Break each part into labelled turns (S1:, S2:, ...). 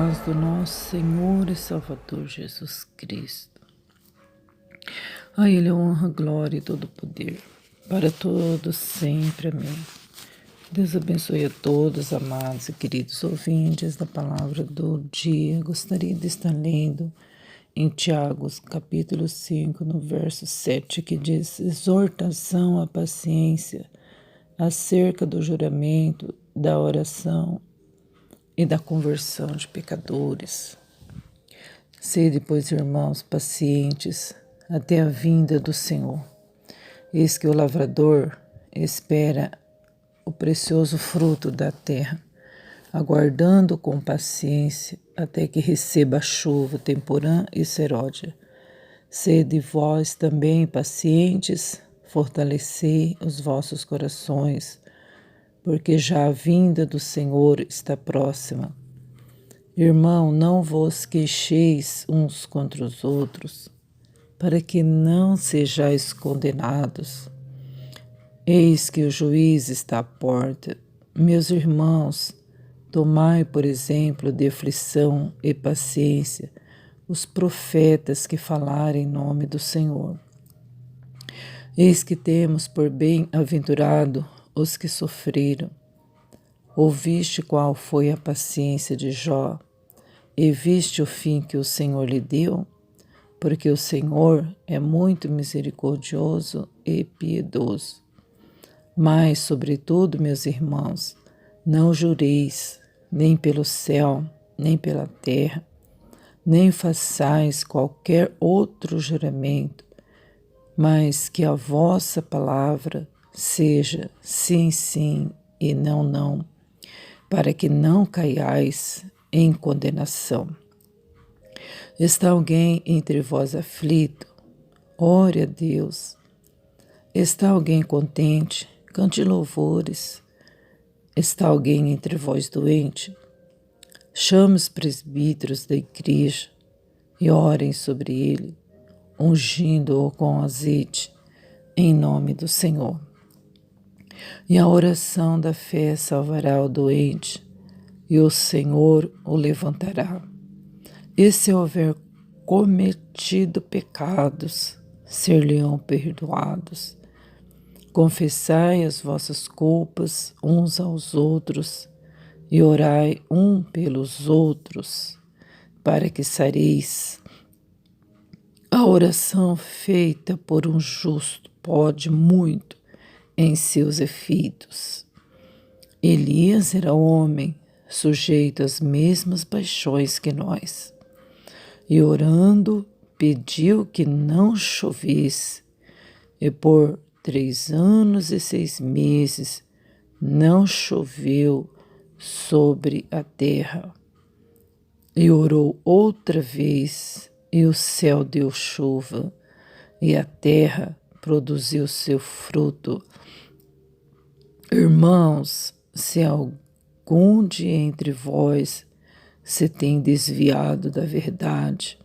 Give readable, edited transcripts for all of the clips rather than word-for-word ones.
S1: paz do nosso Senhor e Salvador Jesus Cristo. A Ele honra, glória e todo poder, para todos sempre. Amém. Deus abençoe a todos, amados e queridos ouvintes da palavra do dia. Gostaria de estar lendo em Tiago, capítulo 5, no verso 7, que diz: exortação à paciência acerca do juramento, da oração e da conversão de pecadores. Sede, pois, irmãos, pacientes até a vinda do Senhor. Eis que o lavrador espera o precioso fruto da terra, aguardando com paciência até que receba a chuva temporã e seródia. Sede vós também pacientes, fortalecei os vossos corações, porque já a vinda do Senhor está próxima. Irmão, não vos queixeis uns contra os outros, para que não sejais condenados. Eis que o juiz está à porta. Meus irmãos, tomai por exemplo de aflição e paciência os profetas que falaram em nome do Senhor. Eis que temos por bem-aventurado os que sofreram. Ouviste qual foi a paciência de Jó, e viste o fim que o Senhor lhe deu? Porque o Senhor é muito misericordioso e piedoso. Mas, sobretudo, meus irmãos, não jureis, nem pelo céu, nem pela terra, nem façais qualquer outro juramento, mas que a vossa palavra seja sim, sim e não, não, para que não caiais em condenação. Está alguém entre vós aflito? Ore a Deus. Está alguém contente? Cante louvores. Está alguém entre vós doente? Chame os presbíteros da igreja e orem sobre ele, ungindo-o com azeite, em nome do Senhor. E a oração da fé salvará o doente, e o Senhor o levantará. E se houver cometido pecados, ser-lhe-ão perdoados. Confessai as vossas culpas uns aos outros, e orai um pelos outros, para que sareis. A oração feita por um justo pode muito em seus efeitos. Elias era homem, sujeito às mesmas paixões que nós, e orando pediu que não chovesse, e por 3 anos e 6 meses não choveu sobre a terra. E orou outra vez, e o céu deu chuva, e a terra produziu seu fruto. Irmãos, se algum de entre vós se tem desviado da verdade,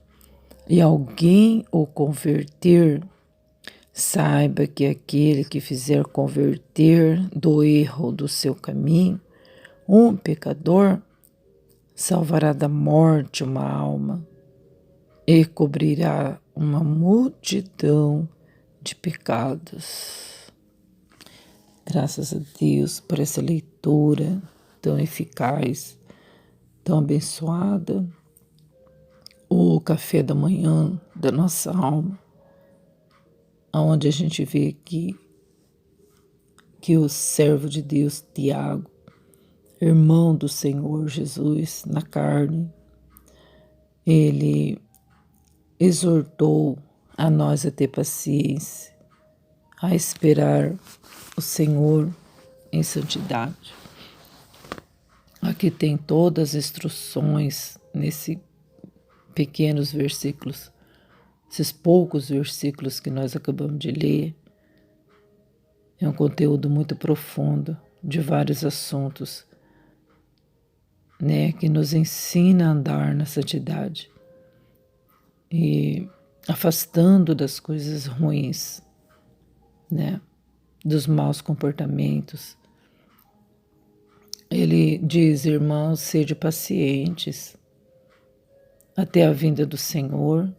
S1: e alguém o converter, saiba que aquele que fizer converter do erro do seu caminho um pecador, salvará da morte uma alma e cobrirá uma multidão de pecados. Graças a Deus por essa leitura tão eficaz, tão abençoada. O café da manhã da nossa alma, onde a gente vê que o servo de Deus, Tiago, irmão do Senhor Jesus na carne, ele exortou a nós a ter paciência, a esperar o Senhor em santidade. Aqui tem todas as instruções nesses pequenos versículos, esses poucos versículos que nós acabamos de ler. É um conteúdo muito profundo de vários assuntos, que nos ensina a andar na santidade e afastando das coisas ruins, dos maus comportamentos. Ele diz: irmãos, sede pacientes, até a vinda do Senhor.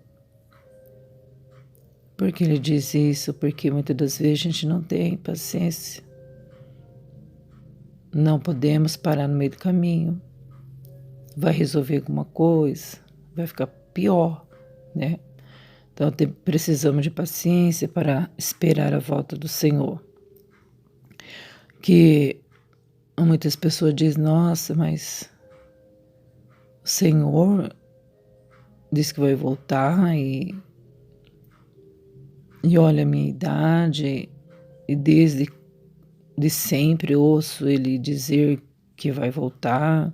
S1: Por que ele diz isso? Porque muitas das vezes a gente não tem paciência. Não podemos parar no meio do caminho. Vai resolver alguma coisa, vai ficar pior, né? Então precisamos de paciência para esperar a volta do Senhor. Que muitas pessoas dizem, nossa, mas o Senhor disse que vai voltar e olha a minha idade e desde de sempre ouço ele dizer que vai voltar,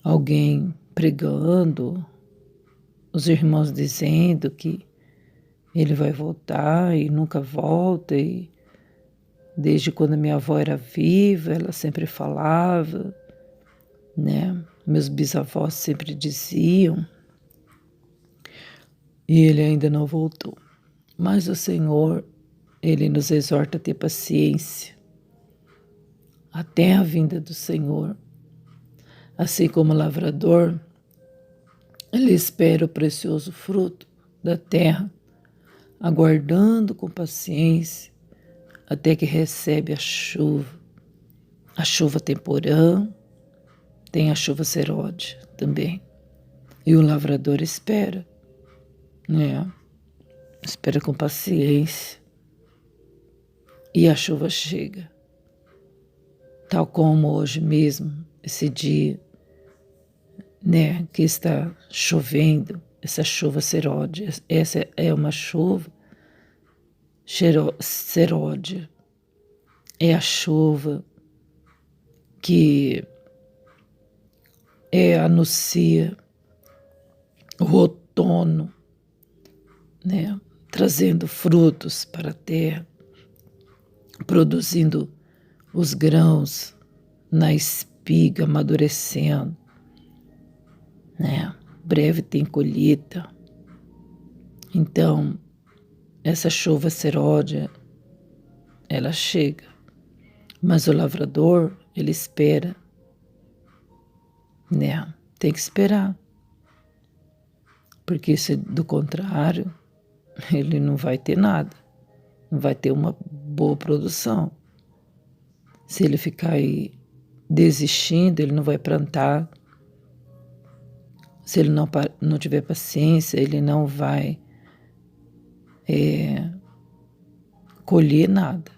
S1: alguém pregando, os irmãos dizendo que ele vai voltar e nunca volta, e desde quando minha avó era viva, ela sempre falava, né? Meus bisavós sempre diziam, e ele ainda não voltou. Mas o Senhor, ele nos exorta a ter paciência até a vinda do Senhor. Assim como o lavrador, ele espera o precioso fruto da terra, aguardando com paciência até que recebe a chuva temporã, tem a chuva seródia também. E o lavrador espera, né? Espera com paciência e a chuva chega. Tal como hoje mesmo, esse dia, né, que está chovendo, essa chuva seródia. Essa é uma chuva seródia. É a chuva que anuncia o outono, né, trazendo frutos para a terra, produzindo os grãos na espiga, amadurecendo, né? Breve tem colheita. Então, essa chuva seródia, ela chega. Mas o lavrador, ele espera, né? Tem que esperar. Porque se do contrário, ele não vai ter nada. Não vai ter uma boa produção. Se ele ficar aí desistindo, ele não vai plantar. Se ele não tiver paciência, ele não vai colher nada.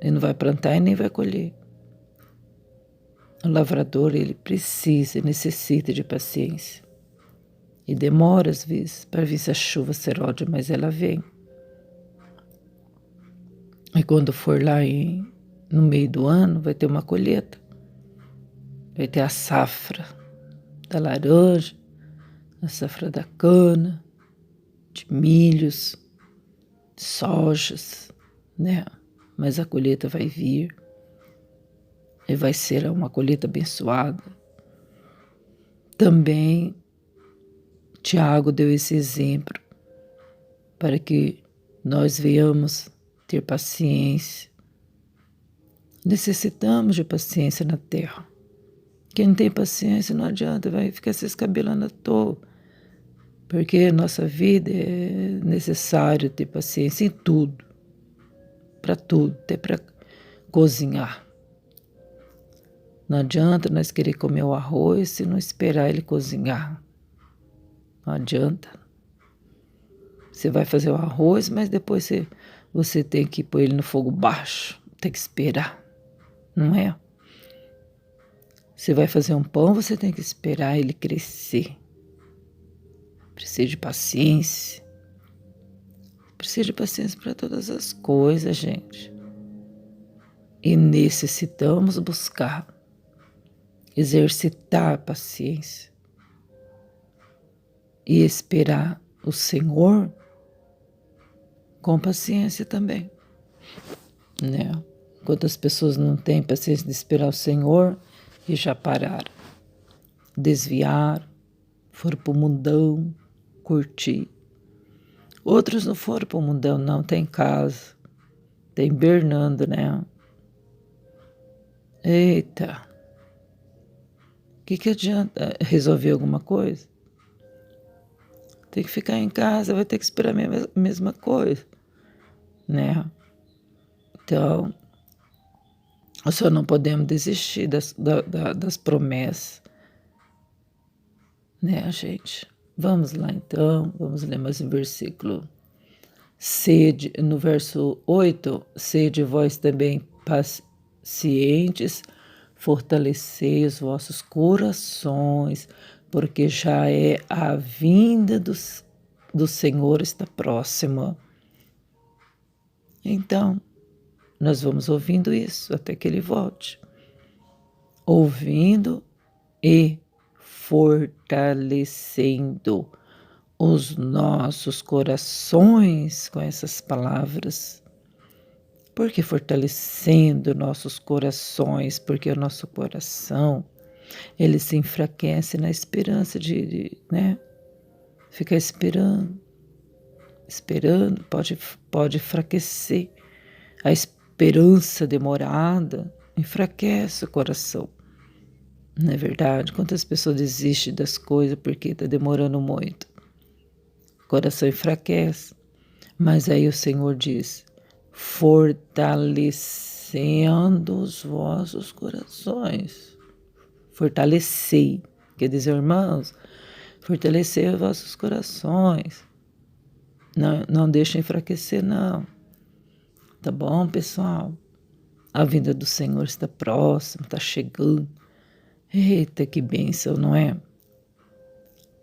S1: Ele não vai plantar e nem vai colher. O lavrador, ele precisa, necessita de paciência. E demora, às vezes, para vir essa chuva seródia, mas ela vem. E quando for lá no meio do ano, vai ter uma colheita. Vai ter a safra da laranja, a safra da cana, de milhos, de sojas, né? Mas a colheita vai vir. E vai ser uma colheita abençoada. Também, Tiago deu esse exemplo para que nós venhamos ter paciência. Necessitamos de paciência na terra. Quem não tem paciência não adianta, vai ficar se escabelando à toa. Porque nossa vida é necessário ter paciência em tudo. Para tudo, até para cozinhar. Não adianta nós querer comer o arroz se não esperar ele cozinhar. Não adianta. Você vai fazer o arroz, mas depois você tem que pôr ele no fogo baixo. Tem que esperar, não é? Você vai fazer um pão, você tem que esperar ele crescer. Precisa de paciência. Precisa de paciência para todas as coisas, gente. E necessitamos buscar, exercitar a paciência e esperar o Senhor com paciência também, né? Quantas pessoas não têm paciência de esperar o Senhor e já pararam, desviaram, foram para o mundão, curtir. Outros não foram para o mundão, não, tem casa, tem hibernando, né? Eita, o que adianta resolver alguma coisa? tem que ficar em casa, vai ter que esperar a mesma coisa, né? Então, nós só não podemos desistir das promessas, né, gente? Vamos lá então, vamos ler mais um versículo. Sede, no verso 8, sede vós também pacientes, fortalecei os vossos corações, porque já é a vinda do Senhor está próxima. Então, nós vamos ouvindo isso até que ele volte. Ouvindo e fortalecendo os nossos corações com essas palavras. Por que fortalecendo nossos corações? Porque o nosso coração, ele se enfraquece na esperança né? Ficar esperando, pode enfraquecer. A esperança demorada enfraquece o coração. Não é verdade? Quantas pessoas desistem das coisas porque está demorando muito? O coração enfraquece. Mas aí o Senhor diz, fortalecendo os vossos corações. Fortalecei. Quer dizer, irmãos, fortalecer os vossos corações. Não deixa enfraquecer, não. Tá bom, pessoal? A vinda do Senhor está próxima, está chegando. Eita, que bênção, não é?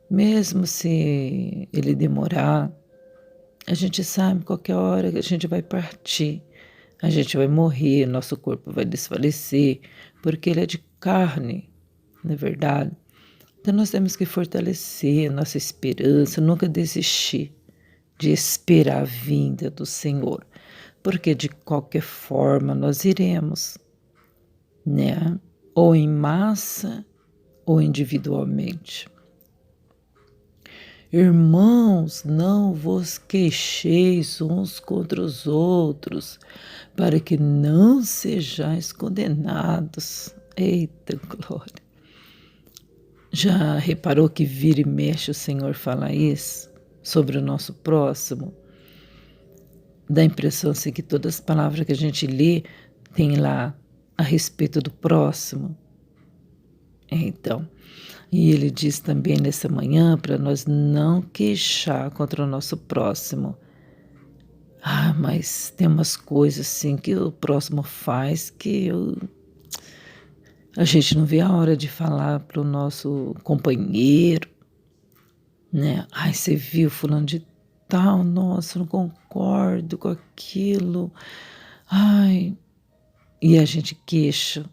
S1: Mesmo se ele demorar, a gente sabe qualquer hora que a gente vai partir, a gente vai morrer, nosso corpo vai desfalecer, porque ele é de carne, não é verdade? Então nós temos que fortalecer a nossa esperança, nunca desistir de esperar a vinda do Senhor, porque de qualquer forma nós iremos, né? Ou em massa ou individualmente. Irmãos, não vos queixeis uns contra os outros, para que não sejais condenados. Eita glória! Já reparou que vira e mexe o Senhor fala isso sobre o nosso próximo? Dá a impressão assim que todas as palavras que a gente lê tem lá a respeito do próximo. Então, e ele diz também nessa manhã para nós não queixar contra o nosso próximo. Ah, mas tem umas coisas assim que o próximo faz que a gente não vê a hora de falar para o nosso companheiro, né? Ai, você viu fulano de tal? Nossa, não concordo com aquilo. Ai, e a gente queixa.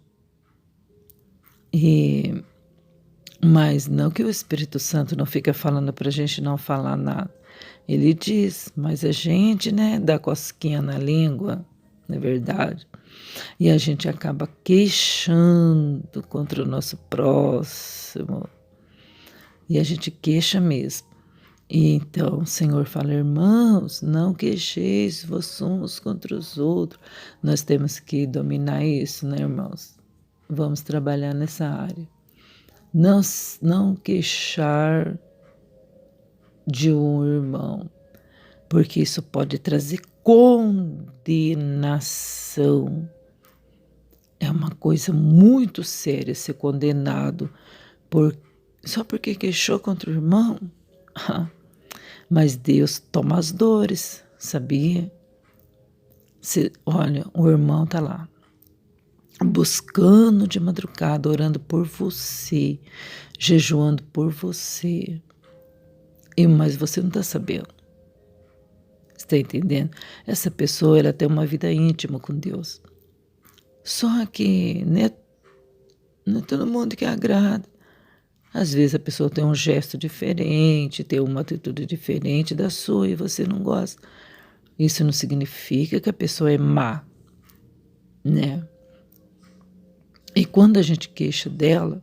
S1: Mas não que o Espírito Santo não fica falando para a gente não falar nada. Ele diz, mas a gente, né, dá cosquinha na língua, não é verdade? E a gente acaba queixando contra o nosso próximo. E a gente queixa mesmo. E então o Senhor fala, irmãos, não queixeis vós uns contra os outros. Nós temos que dominar isso, né, irmãos? Vamos trabalhar nessa área. Não queixar de um irmão, porque isso pode trazer condenação. É uma coisa muito séria ser condenado só porque queixou contra o irmão. Mas Deus toma as dores, sabia? Olha, o irmão está lá, buscando de madrugada, orando por você, jejuando por você. Mas você não está sabendo. Está entendendo? Essa pessoa, ela tem uma vida íntima com Deus. Só que não é todo mundo que agrada. Às vezes a pessoa tem um gesto diferente, tem uma atitude diferente da sua e você não gosta. Isso não significa que a pessoa é má, né? E quando a gente queixa dela,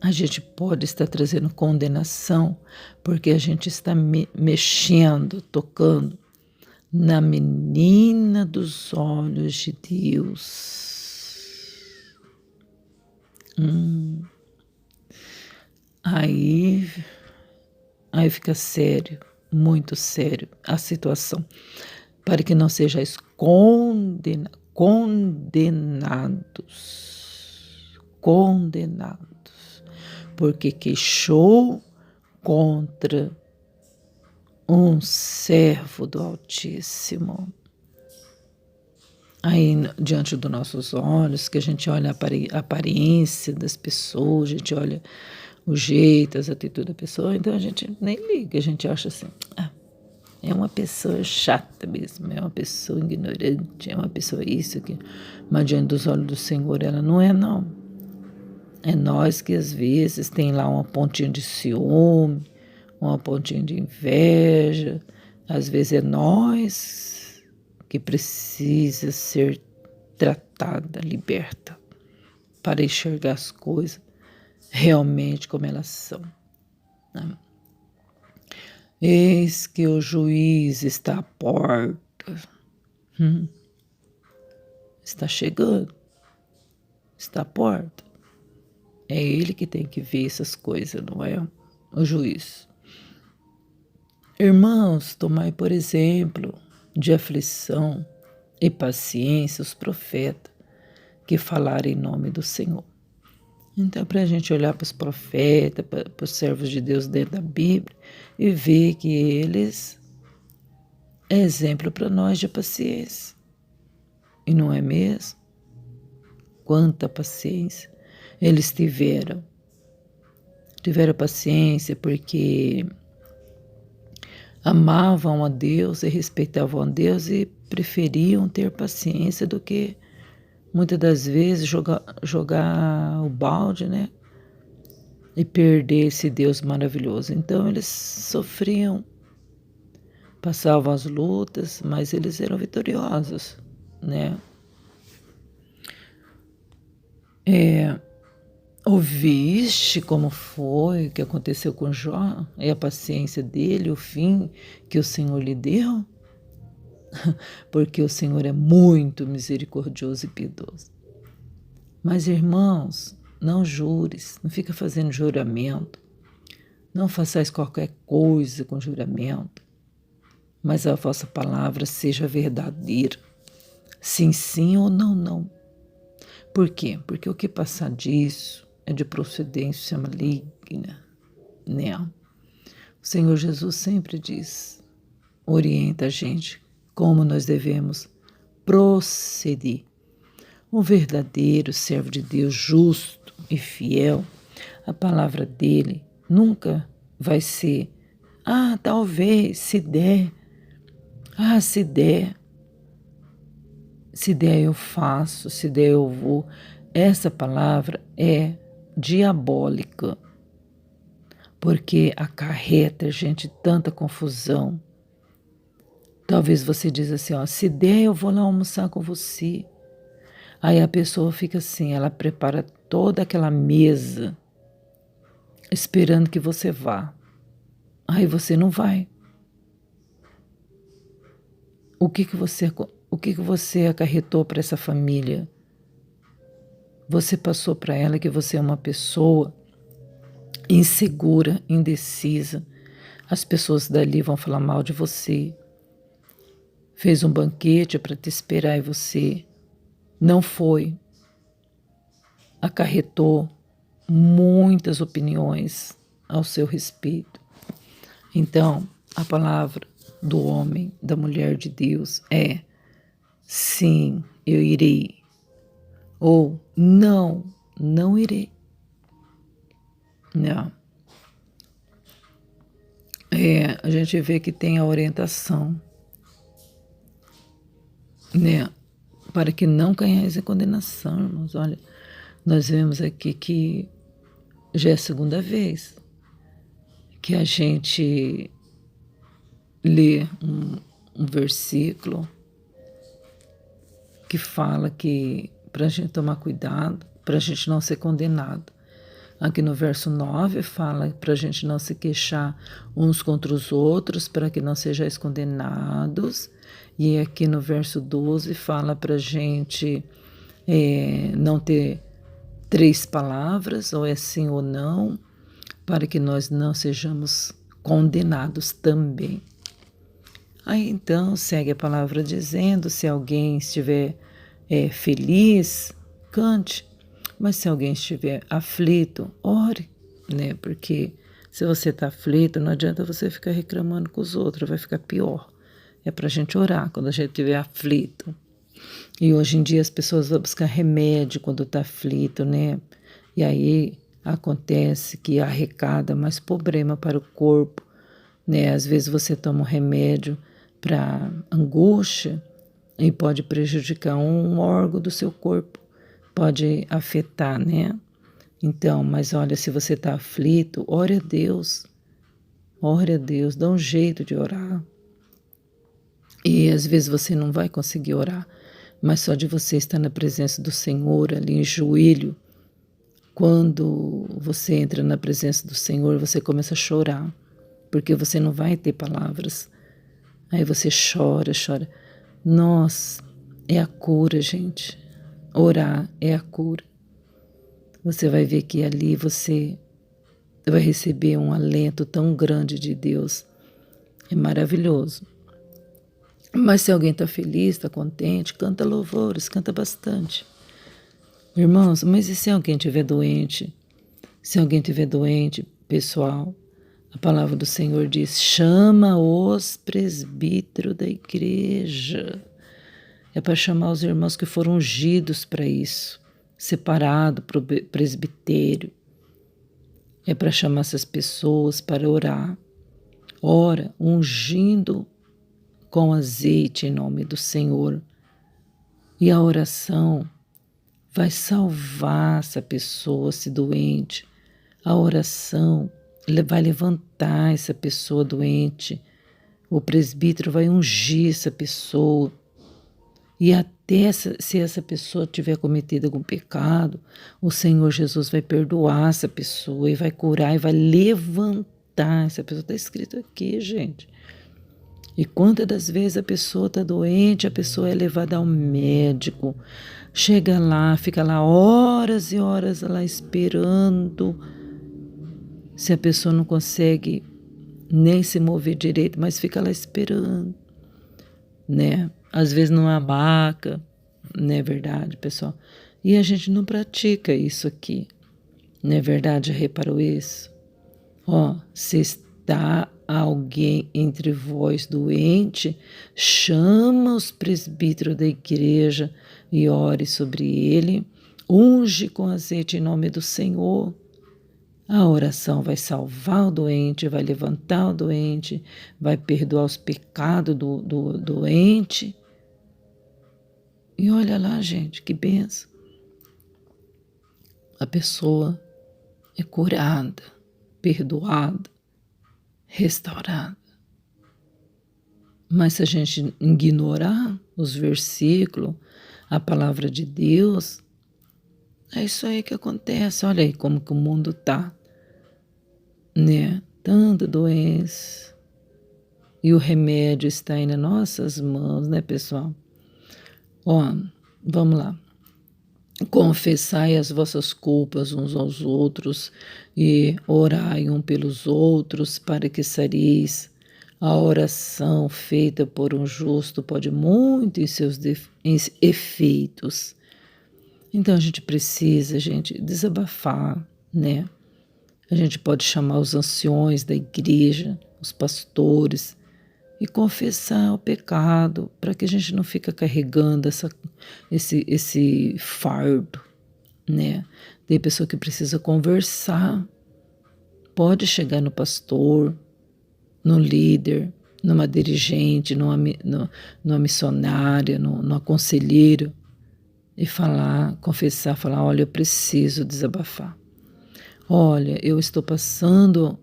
S1: a gente pode estar trazendo condenação, porque a gente está mexendo, tocando na menina dos olhos de Deus. Aí Aí fica sério, muito sério a situação, para que não sejais condenados, porque queixou contra um servo do Altíssimo. Aí, diante dos nossos olhos, que a gente olha a aparência das pessoas, a gente olha o jeito, as atitudes da pessoa, então a gente nem liga, a gente acha assim, é uma pessoa chata mesmo, é uma pessoa ignorante, é uma pessoa isso, aqui. Mas diante dos olhos do Senhor ela não é, não. É nós que às vezes tem lá uma pontinha de ciúme, uma pontinha de inveja, às vezes é nós que precisa ser tratada, liberta, para enxergar as coisas realmente como elas são. Né? Eis que o juiz está à porta. Está chegando. Está à porta. É ele que tem que ver essas coisas, não é o juiz. Irmãos, tomai por exemplo de aflição e paciência os profetas que falaram em nome do Senhor. Então, para a gente olhar para os profetas, para os servos de Deus dentro da Bíblia e ver que eles é exemplo para nós de paciência. E não é mesmo? Quanta paciência eles tiveram. Tiveram paciência porque amavam a Deus e respeitavam a Deus e preferiam ter paciência do que muitas das vezes jogar o balde, né? E perder esse Deus maravilhoso. Então eles sofriam, passavam as lutas, mas eles eram vitoriosos, né? Ouviste como foi o que aconteceu com Jó e a paciência dele, o fim que o Senhor lhe deu? Porque o Senhor é muito misericordioso e piedoso. Mas, irmãos, não jures, não fica fazendo juramento, não façais qualquer coisa com juramento, mas a vossa palavra seja verdadeira, sim, sim ou não, não. Por quê? Porque o que passar disso é de procedência maligna, né? O Senhor Jesus sempre diz, orienta a gente como nós devemos proceder. Um verdadeiro servo de Deus, justo e fiel, a palavra dele nunca vai ser, talvez, se der, se der eu faço, se der eu vou. Essa palavra é diabólica, porque acarreta, gente, tanta confusão. Talvez você diz assim, se der eu vou lá almoçar com você. Aí a pessoa fica assim, ela prepara toda aquela mesa esperando que você vá. Aí você não vai. O que você acarretou para essa família? Você passou para ela que você é uma pessoa insegura, indecisa. As pessoas dali vão falar mal de você. Fez um banquete para te esperar e você não foi. Acarretou muitas opiniões ao seu respeito. Então, a palavra do homem, da mulher de Deus é: sim, eu irei. Ou não, não irei. Não. A gente vê que tem a orientação, né? Para que não caiais em condenação, irmãos. Olha, nós vemos aqui que já é a segunda vez que a gente lê um versículo que fala que para a gente tomar cuidado, para a gente não ser condenado. Aqui no verso 9 fala para a gente não se queixar uns contra os outros, para que não sejais condenados. E aqui no verso 12 fala para a gente não ter 3 palavras, ou é sim ou não, para que nós não sejamos condenados também. Aí então segue a palavra dizendo, se alguém estiver feliz, cante, mas se alguém estiver aflito, ore, né? Porque se você está aflito, não adianta você ficar reclamando com os outros, vai ficar pior. É para a gente orar quando a gente estiver aflito. E hoje em dia as pessoas vão buscar remédio quando está aflito, né? E aí acontece que arrecada mais problema para o corpo, né? Às vezes você toma um remédio para angústia e pode prejudicar um órgão do seu corpo, pode afetar, né? Então, mas olha, se você está aflito, ore a Deus, dá um jeito de orar. E às vezes você não vai conseguir orar, mas só de você estar na presença do Senhor ali em joelho, quando você entra na presença do Senhor, você começa a chorar, porque você não vai ter palavras. Aí você chora, chora. Nossa, é a cura, gente. Orar é a cura. Você vai ver que ali você vai receber um alento tão grande de Deus. É maravilhoso. Mas se alguém está feliz, está contente, canta louvores, canta bastante. Irmãos, mas e se alguém estiver doente? Se alguém estiver doente, pessoal, a palavra do Senhor diz, chama os presbíteros da igreja. É para chamar os irmãos que foram ungidos para isso, separado para o presbitério. É para chamar essas pessoas para orar. Ora, ungindo com azeite em nome do Senhor. E a oração vai salvar essa pessoa se doente. A oração vai levantar essa pessoa doente. O presbítero vai ungir essa pessoa. E até se essa pessoa tiver cometido algum pecado, o Senhor Jesus vai perdoar essa pessoa e vai curar e vai levantar. Essa pessoa está escrito aqui, gente. E quantas das vezes a pessoa está doente, a pessoa é levada ao médico, chega lá, fica lá horas e horas lá esperando. Se a pessoa não consegue nem se mover direito, mas fica lá esperando, né? Às vezes numa maca, não é verdade, pessoal? E a gente não pratica isso aqui, não é verdade? Já reparou isso? Ó, se está alguém entre vós doente, chama os presbíteros da igreja e ore sobre ele, unge com azeite em nome do Senhor. A oração vai salvar o doente, vai levantar o doente, vai perdoar os pecados do doente. E olha lá, gente, que benção. A pessoa é curada, perdoada, restaurada. Mas se a gente ignorar os versículos, a palavra de Deus, é isso aí que acontece. Olha aí como que o mundo está, né? Tanta doença. E o remédio está aí nas nossas mãos, né, pessoal? Ó, vamos lá. Confessai as vossas culpas uns aos outros e orai um pelos outros para que sareis. A oração feita por um justo pode muito em seus efeitos. Então a gente precisa, gente, desabafar, né? A gente pode chamar os anciões da igreja, os pastores, e confessar o pecado, para que a gente não fique carregando esse fardo, né? Tem pessoa que precisa conversar, pode chegar no pastor, no líder, numa dirigente, numa missionária, numa conselheira, e falar, confessar, falar, olha, eu preciso desabafar. Olha, eu estou passando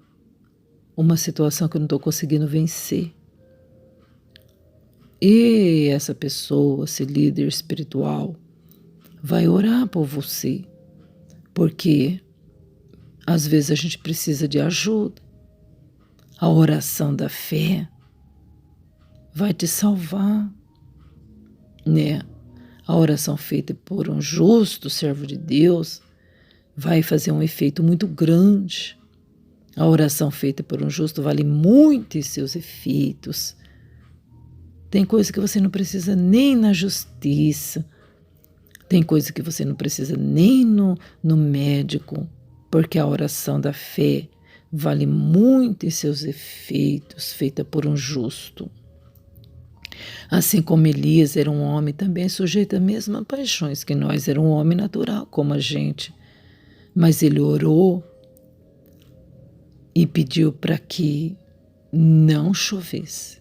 S1: uma situação que eu não estou conseguindo vencer. E essa pessoa, esse líder espiritual, vai orar por você, porque às vezes a gente precisa de ajuda. A oração da fé vai te salvar, né? A oração feita por um justo servo de Deus vai fazer um efeito muito grande. A oração feita por um justo vale muito em seus efeitos. Tem coisa que você não precisa nem na justiça. Tem coisa que você não precisa nem no médico, porque a oração da fé vale muito em seus efeitos, feita por um justo. Assim como Elias era um homem também sujeito às mesmas paixões que nós, era um homem natural como a gente. Mas ele orou e pediu para que não chovesse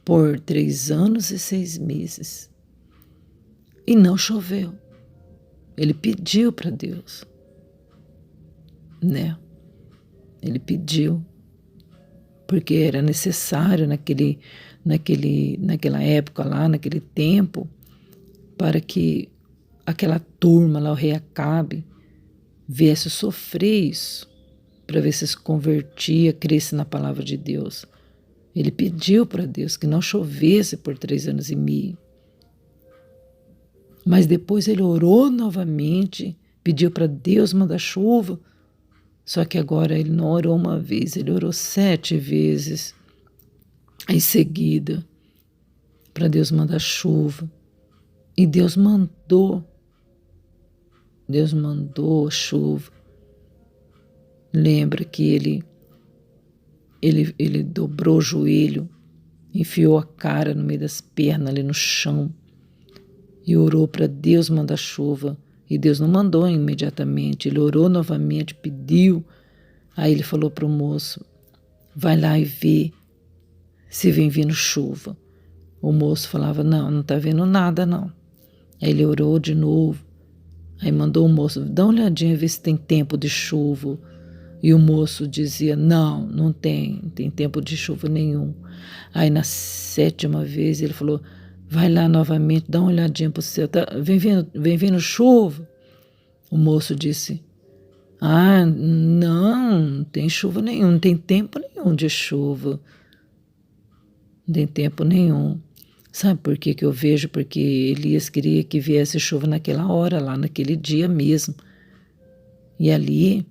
S1: por 3 anos e 6 meses. E não choveu. Ele pediu para Deus, né? Ele pediu, porque era necessário naquela época lá, naquele tempo, para que aquela turma lá, o rei Acabe, viesse sofrer isso, para ver se convertia, cresce na palavra de Deus. Ele pediu para Deus que não chovesse por 3 anos e meio. Mas depois ele orou novamente, pediu para Deus mandar chuva. Só que agora ele não orou uma vez, ele orou 7 vezes em seguida para Deus mandar chuva. E Deus mandou chuva. Lembra que ele dobrou o joelho, enfiou a cara no meio das pernas ali no chão e orou para Deus mandar chuva. E Deus não mandou imediatamente, ele orou novamente, pediu. Aí ele falou para o moço, vai lá e vê se vem vindo chuva. O moço falava, não está vendo nada não. Aí ele orou de novo, aí mandou o moço, dá uma olhadinha, ver se tem tempo de chuva. E o moço dizia, não tem tempo de chuva nenhum. Aí na 7ª vez ele falou, vai lá novamente, dá uma olhadinha para o céu, vem vindo chuva. O moço disse, não tem chuva nenhum, não tem tempo nenhum de chuva. Não tem tempo nenhum. Sabe por que eu vejo? Porque Elias queria que viesse chuva naquela hora, lá naquele dia mesmo. E ali,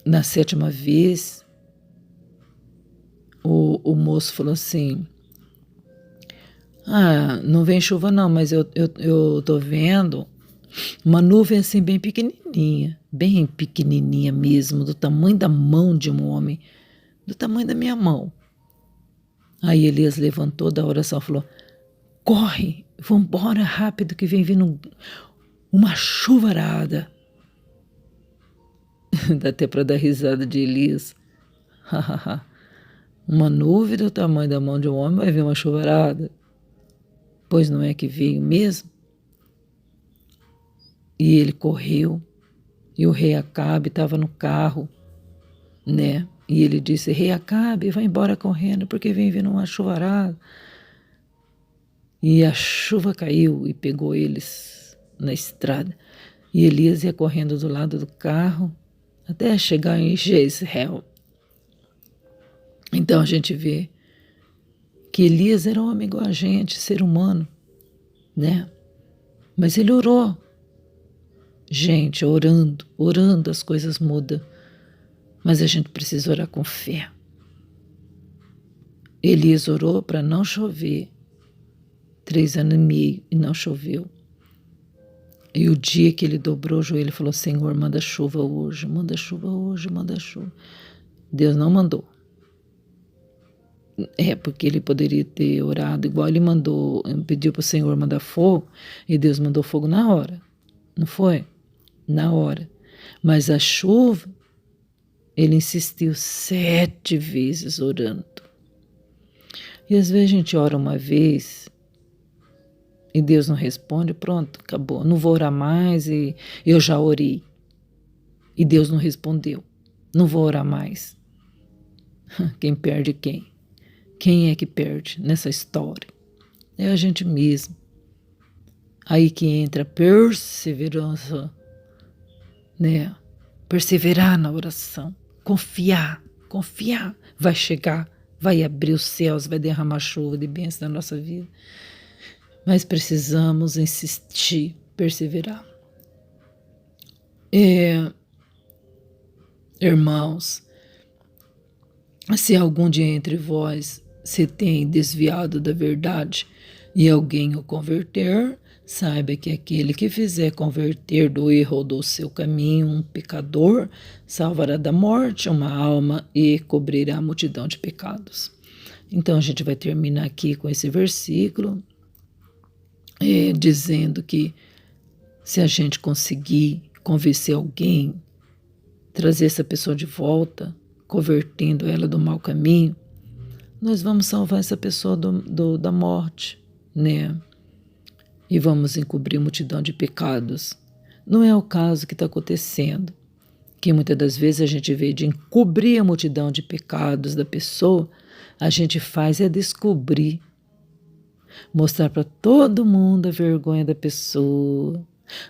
S1: na 7ª vez, o moço falou assim, não vem chuva não, mas eu tô vendo uma nuvem assim bem pequenininha mesmo, do tamanho da mão de um homem, do tamanho da minha mão. Aí Elias levantou da oração e falou, corre, vambora rápido que vem vindo uma chuvarada. Dá até para dar risada de Elias. Uma nuvem do tamanho da mão de um homem vai vir uma chuvarada. Pois não é que veio mesmo? E ele correu, e o rei Acabe estava no carro, né? E ele disse, rei Acabe, vai embora correndo, porque vem vindo uma chuvarada. E a chuva caiu e pegou eles na estrada. E Elias ia correndo do lado do carro, até chegar em Jezreel. Então a gente vê que Elias era um homem igual a gente, ser humano, né? Mas ele orou. Gente, orando as coisas mudam. Mas a gente precisa orar com fé. Elias orou para não chover 3 anos e meio e não choveu. E o dia que ele dobrou o joelho, ele falou, Senhor, manda chuva hoje, manda chuva hoje, manda chuva. Deus não mandou. Porque ele poderia ter orado igual ele pediu para o Senhor mandar fogo, e Deus mandou fogo na hora. Não foi? Na hora. Mas a chuva, ele insistiu 7 vezes orando. E às vezes a gente ora uma vez e Deus não responde, pronto, acabou. Não vou orar mais e eu já orei. E Deus não respondeu. Não vou orar mais. Quem perde quem? Quem é que perde nessa história? É a gente mesmo. Aí que entra a perseverança, né? Perseverar na oração. Confiar. Vai chegar, vai abrir os céus, vai derramar chuva de bênção na nossa vida. Mas precisamos insistir, perseverar. Irmãos, se algum dia entre vós se tem desviado da verdade e alguém o converter, saiba que aquele que fizer converter do erro ou do seu caminho um pecador, salvará da morte uma alma e cobrirá a multidão de pecados. Então a gente vai terminar aqui com esse versículo, dizendo que se a gente conseguir convencer alguém, trazer essa pessoa de volta, convertendo ela do mau caminho, nós vamos salvar essa pessoa da morte, né? E vamos encobrir multidão de pecados. Não é o caso que está acontecendo, que muitas das vezes a gente vê de encobrir a multidão de pecados da pessoa, a gente faz é descobrir, mostrar para todo mundo a vergonha da pessoa,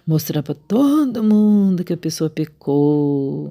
S1: mostrar para todo mundo que a pessoa pecou.